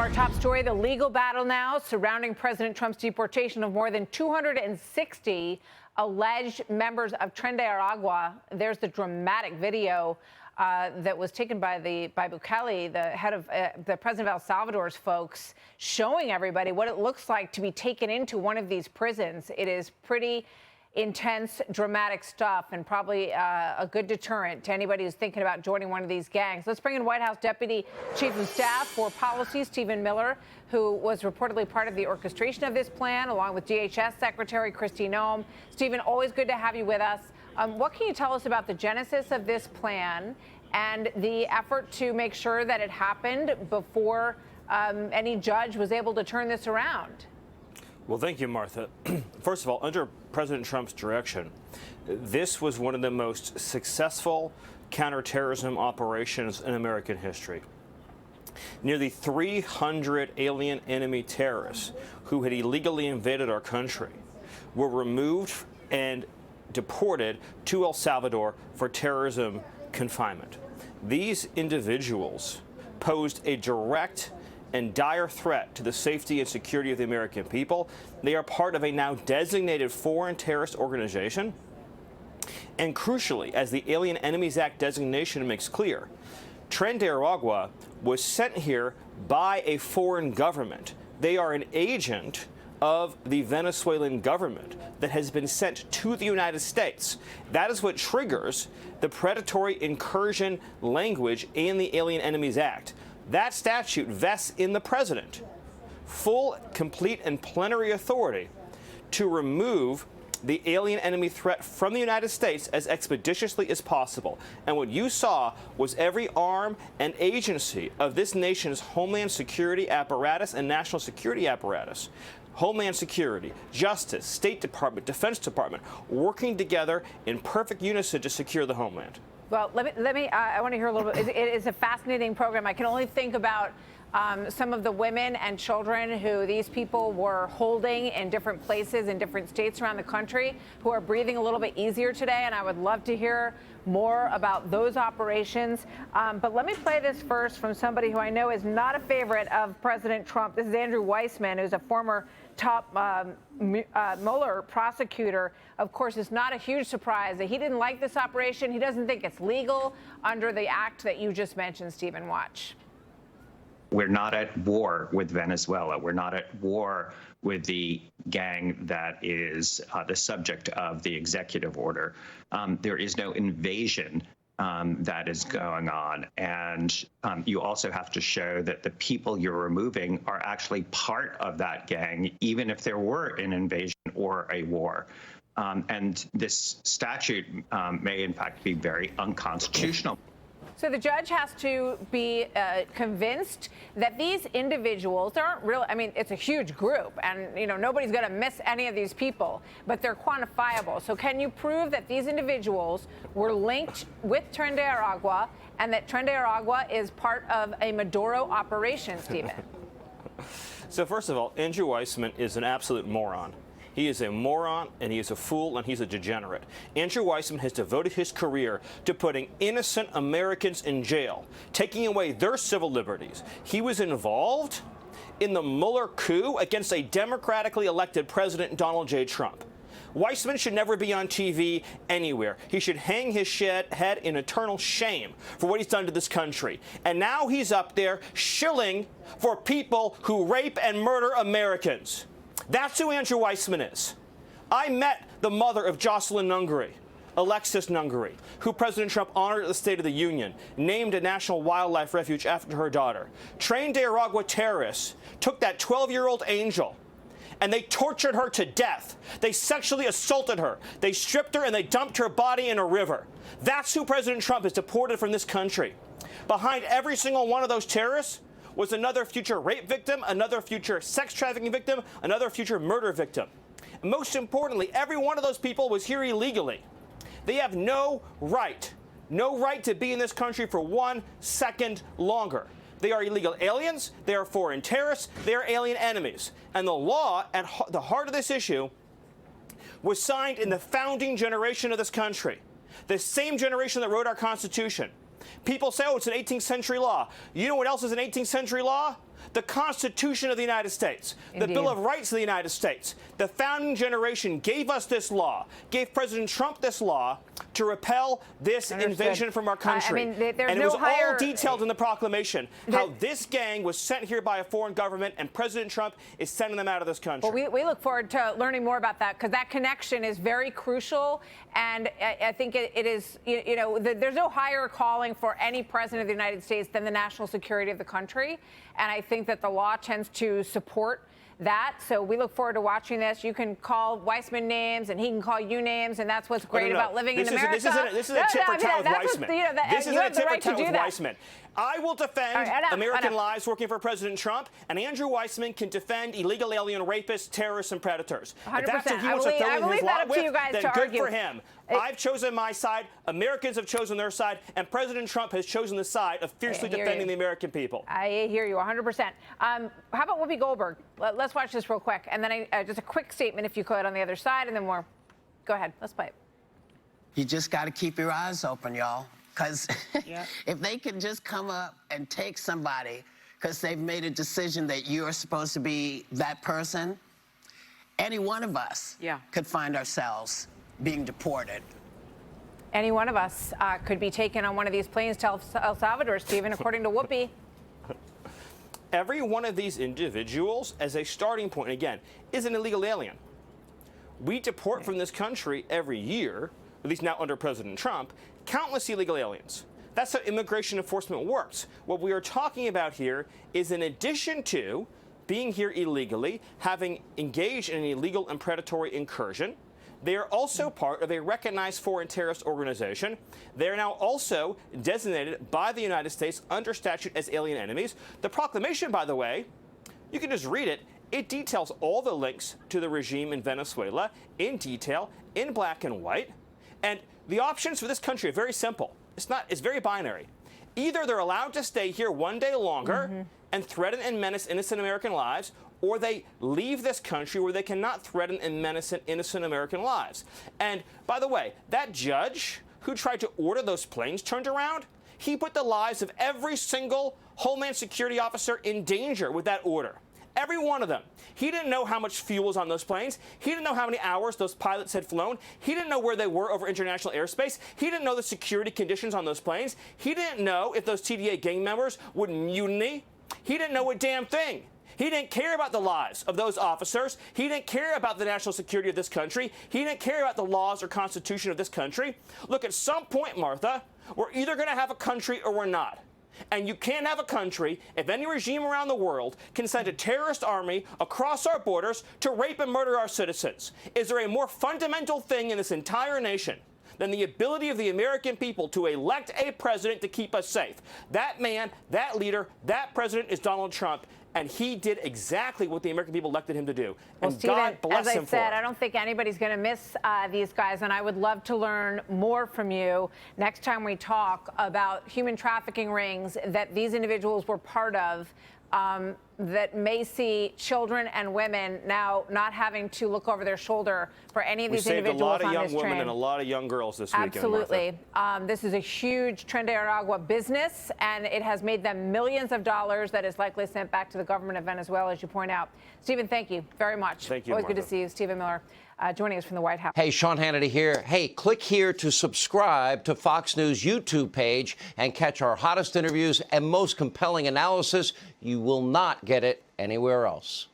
Our top story, the legal battle now surrounding President Trump's deportation of more than 260 alleged members of Tren de Aragua. There's the dramatic video that was taken by Bukele, the head of the president of El Salvador's folks, showing everybody what it looks like to be taken into one of these prisons. It is pretty intense, dramatic stuff, and probably a good deterrent to anybody who's thinking about joining one of these gangs. Let's bring in White House Deputy Chief of Staff for Policy, Stephen Miller, who was reportedly part of the orchestration of this plan, along with DHS Secretary Kristi Noem. Stephen, always good to have you with us. What can you tell us about the genesis of this plan and the effort to make sure that it happened before any judge was able to turn this around? Well, thank you, Martha. First of all, under President Trump's direction, this was one of the most successful counterterrorism operations in American history. Nearly 300 alien enemy terrorists who had illegally invaded our country were removed and deported to El Salvador for terrorism confinement. These individuals posed a direct and dire threat to the safety and security of the American people. They are part of a now designated foreign terrorist organization. And crucially, as the Alien Enemies Act designation makes clear, Tren de Aragua was sent here by a foreign government. They are an agent of the Venezuelan government that has been sent to the United States. That is what triggers the predatory incursion language in the Alien Enemies Act. That statute vests in the president full, complete, and plenary authority to remove the alien enemy threat from the United States as expeditiously as possible. And what you saw was every arm and agency of this nation's Homeland Security apparatus and national security apparatus, Homeland Security, Justice, State Department, Defense Department, working together in perfect unison to secure the homeland. Well, I want to hear a little bit. It is a fascinating program. I can only think about some of the women and children who these people were holding in different places in different states around the country who are breathing a little bit easier today. And I would love to hear more about those operations. But let me play this first from somebody who I know is not a favorite of President Trump. This is Andrew Weissman, who's a former top Mueller prosecutor. Of course, it's not a huge surprise that he didn't like this operation. He doesn't think it's legal under the act that you just mentioned, Stephen. Watch. We're not at war with Venezuela. We're not at war with the gang that is the subject of the executive order. There is no invasion that is going on. And you also have to show that the people you're removing are actually part of that gang, even if there were an invasion or a war. And this statute may, in fact, be very unconstitutional. So the judge has to be convinced that these individuals aren't real. I mean, it's a huge group, and nobody's going to miss any of these people, but they're quantifiable. So can you prove that these individuals were linked with Tren de Aragua and that Tren de Aragua is part of a Maduro operation, Stephen? So first of all, Andrew Weissman is an absolute moron. He is a moron, and he is a fool, and he's a degenerate. Andrew Weissman has devoted his career to putting innocent Americans in jail, taking away their civil liberties. He was involved in the Mueller coup against a democratically elected President Donald J. Trump. Weissman should never be on TV anywhere. He should hang his head in eternal shame for what he's done to this country. And now he's up there shilling for people who rape and murder Americans. That's who Andrew Weissman is. I met the mother of Jocelyn Nungary, Alexis Nungary, who President Trump honored at the State of the Union, named a national wildlife refuge after her daughter. Tren de Aragua terrorists took that 12-year-old angel and they tortured her to death. They sexually assaulted her. They stripped her and they dumped her body in a river. That's who President Trump has deported from this country. Behind every single one of those terrorists was another future rape victim, another future sex trafficking victim, another future murder victim. And most importantly, every one of those people was here illegally. They have no right to be in this country for 1 second longer. They are illegal aliens, they are foreign terrorists, they are alien enemies. And the law at the heart of this issue was signed in the founding generation of this country, the same generation that wrote our Constitution. People say, oh, it's an 18th century law. You know what else is an 18th century law? the Constitution of the United States, the Indeed. Bill of Rights of the United States. The founding generation gave us this law, gave President Trump this law to repel this invasion from our country. I mean, there's and it no was higher, all detailed in the proclamation how this gang was sent here by a foreign government, and President Trump is sending them out of this country. Well, we look forward to learning more about that, because that connection is very crucial. And I think it is, there's no higher calling for any president of the United States than the national security of the country. And I think that the law tends to support that. So we look forward to watching this. You can call Weissman names, and he can call you names, and that's what's great about living in America. This is a tit for tat with Weissman. This is a tit for tat with Weissman. I will defend American lives working for President Trump, and Andrew Weissman can defend illegal alien rapists, terrorists, and predators. 100%. If that's what he wants to throw in his lot with, then good argue. for him. I've chosen my side, Americans have chosen their side, and President Trump has chosen the side of fiercely defending the American people. I hear you 100%. How about Whoopi Goldberg? Let's watch this real quick, and then just a quick statement, if you could, on the other side, and then more. Go ahead. Let's play it. You just got to keep your eyes open, y'all, because if they can just come up and take somebody because they've made a decision that you're supposed to be that person, any one of us could find ourselves being deported. Any one of us could be taken on one of these planes to El Salvador, Stephen, according to Whoopi. Every one of these individuals, as a starting point, again, is an illegal alien. We deport from this country every year, at least now under President Trump, countless illegal aliens. That's how immigration enforcement works. What we are talking about here is, in addition to being here illegally, having engaged in an illegal and predatory incursion, they are also part of a recognized foreign terrorist organization. They are now also designated by the United States under statute as alien enemies. The proclamation, by the way, you can just read it. It details all the links to the regime in Venezuela in detail, in black and white. And the options for this country are very simple. It's very binary. Either they're allowed to stay here one day longer and threaten and menace innocent American lives, or they leave this country where they cannot threaten and menace innocent American lives. And by the way, that judge who tried to order those planes turned around, he put the lives of every single Homeland Security officer in danger with that order. Every one of them. He didn't know how much fuel was on those planes. He didn't know how many hours those pilots had flown. He didn't know where they were over international airspace. He didn't know the security conditions on those planes. He didn't know if those TDA gang members would mutiny. He didn't know a damn thing. He didn't care about the lives of those officers. He didn't care about the national security of this country. He didn't care about the laws or constitution of this country. Look, at some point, Martha, we're either going to have a country or we're not. And you can't have a country if any regime around the world can send a terrorist army across our borders to rape and murder our citizens. Is there a more fundamental thing in this entire nation than the ability of the American people to elect a president to keep us safe? That man, that leader, that president is Donald Trump. And he did exactly what the American people elected him to do. And Stephen, God bless him for it. as I said, I don't think anybody's going to miss these guys. And I would love to learn more from you next time we talk about human trafficking rings that these individuals were part of, that may see children and women now not having to look over their shoulder for any of these individuals on this train. We saved a lot of young women and a lot of young girls this weekend, Absolutely. This is a huge Tren de Aragua business, and it has made them millions of dollars that is likely sent back to the government of Venezuela, as you point out. Stephen, thank you very much. Thank you, Always Martha. good to see you. Stephen Miller joining us from the White House. Hey, Sean Hannity here. Hey, click here to subscribe to Fox News YouTube page and catch our hottest interviews and most compelling analysis. You will not get it anywhere else.